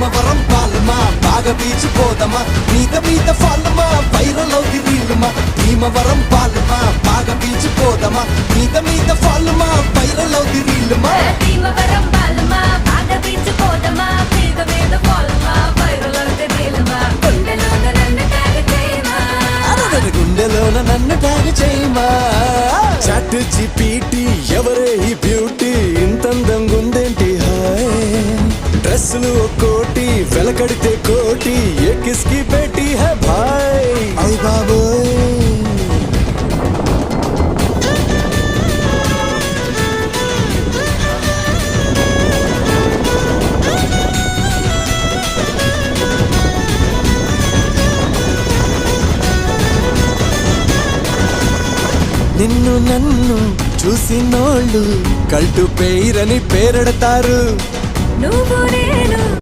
భీమవరం పాలమా బాగా బీచిపోదమా మీద ఫాలమా వైరల్ అవుది రీలుమా భీమవరం పాలమా బాగా బీచిపోదమా మీద ఫాలమా వైరల్ అవుది రీలుమా భీమవరం పాలమా బాగా బీచిపోదమా మీద ఫాలమా వైరల్ అవుది రీలుమా గుండెలోన నన్ను ట్యాగ్ చేయమా చాట్ జీపీటీ ఎవరే ఈ బ్యూటీ ఇంతందంగా ఉందేంటి హాయ్ డ్రెస్సులు ఒక్కోటి వెలకడితే కోటి ఏ కిస్కి బేటీ హై భాయ్ అయ్ బాబోయ్ నిన్ను నన్ను చూసినోళ్ళు కల్టు పేరని పేరెడతారు నువ్వు నేను